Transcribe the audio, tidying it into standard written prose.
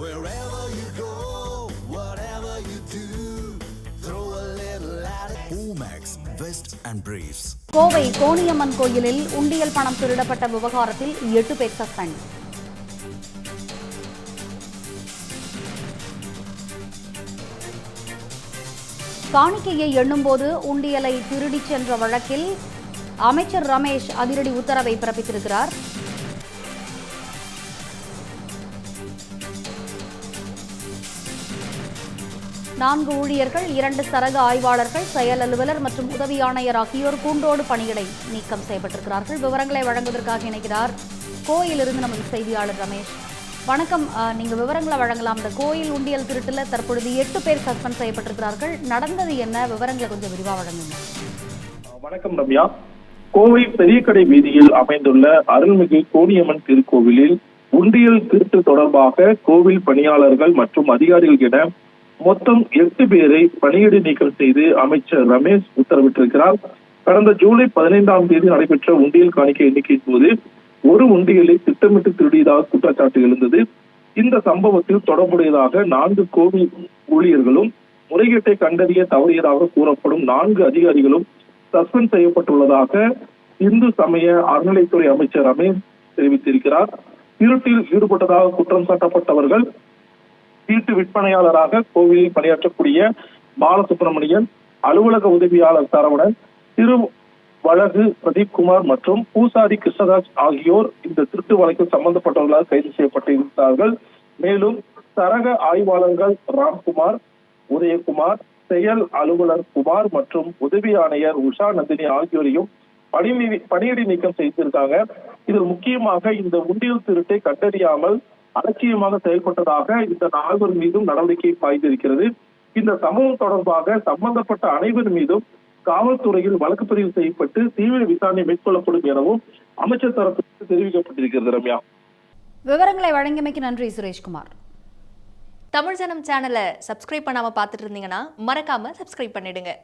Wherever you go, whatever you do, throw a little at it. Omax, Vest and Briefs. Kovai Koniamman கோயிலில் உண்டியல் பணம் திருடப்பட்ட விவகாரத்தில் 8 பேர் சஸ்பெண்ட். காணிக்கையை எண்ணும்போது உண்டியலை திருடிச் சென்ற வழக்கில் அமைச்சர் ரமேஷ் அதிரடி உத்தரவை பிறப்பித்திருக்கிறார். நான்கு ஊழியர்கள், 2 சரக ஆய்வாளர்கள், செயல் அலுவலர் மற்றும் உதவி ஆணையர் ஆகியோர் கூண்டோடு பணியிடை நீக்கம் செய்யப்பட்டிருக்கிறார்கள். விவரங்களை வழங்குவதற்காக இணைக்கிறார் கோயிலிருந்து நமது செய்தியாளர் ரமேஷ். வணக்கம், நீங்க விவரங்களை வழங்கலாம். இந்த கோயில் உண்டியல் திருட்டுல தற்பொழுது 8 பேர் சஸ்பெண்ட் செய்யப்பட்டிருக்கிறார்கள். நடந்தது என்ன? விவரங்களை கொஞ்சம் விரிவா வழங்குங்க. வணக்கம் ரம்யா. கோவை பெரியகடை வீதியில் அமைந்துள்ள அருள்மிகு கோணியம்மன் திருக்கோவிலில் உண்டியல் திருட்டு தொடர்பாக கோவில் பணியாளர்கள் மற்றும் அதிகாரிகள் என மொத்தம் 8 பேரை பணியிடை நீக்கம் செய்து அமைச்சர் ரமேஷ் உத்தரவிட்டிருக்கிறார். கடந்த ஜூலை 15ஆம் தேதி நடைபெற்ற உண்டியல் காணிக்கை எண்ணிக்கையின் போது ஒரு உண்டியலை திட்டமிட்டு திருடியதாக குற்றச்சாட்டு எழுந்தது. இந்த சம்பவத்தில் தொடர்புடையதாக 4 கோவில் ஊழியர்களும் முறைகேட்டை கண்டறிய தவறியதாக கூறப்படும் 4 அதிகாரிகளும் சஸ்பெண்ட் செய்யப்பட்டுள்ளதாக இந்து சமய அறநிலைத்துறை அமைச்சர் ரமேஷ் தெரிவித்திருக்கிறார். திருட்டில் ஈடுபட்டதாக குற்றம் சாட்டப்பட்டவர்கள் வீட்டு விற்பனையாளராக கோவிலில் பணியாற்றக்கூடிய பாலசுப்ரமணியன், அலுவலக உதவியாளர் சரவணன், திருவழகு பிரதீப்குமார் மற்றும் பூசாரி கிருஷ்ணராஜ் ஆகியோர் இந்த திருட்டு வழக்கில் சம்பந்தப்பட்டவர்களால் கைது செய்யப்பட்டிருக்கிறார்கள். மேலும் சரக ஆய்வாளர்கள் ராம்குமார், உதயகுமார், செயல் அலுவலர் குமார் மற்றும் உதவி ஆணையர் உஷா நந்தினி ஆகியோரையும் பணியிடை நீக்கம் செய்திருக்காங்க. இதில் முக்கியமாக இந்த உண்டியல் திருட்டை கண்டறியாமல் அலட்சியமாக செயல்பட்டதாக இந்த 4 மீதும் நடவடிக்கை பாய்ந்திருக்கிறது. இந்த சம்பவம் தொடர்பாக சம்பந்தப்பட்ட அனைவர் மீதும் காவல்துறையில் வழக்கு பதிவு செய்யப்பட்டு தீவிர விசாரணை மேற்கொள்ளப்படும் எனவும் அமைச்சர் தரப்பில் தெரிவிக்கப்பட்டிருக்கிறது. ரம்யா, விவரங்களை வழங்கியமைக்கு நன்றி சுரேஷ்குமார். தமிழ் ஜனம் சேனலை சப்ஸ்கிரைப் பண்ணாம பார்த்துட்டு இருந்தீங்கன்னா மறக்காம சப்ஸ்கிரைப் பண்ணிடுங்க.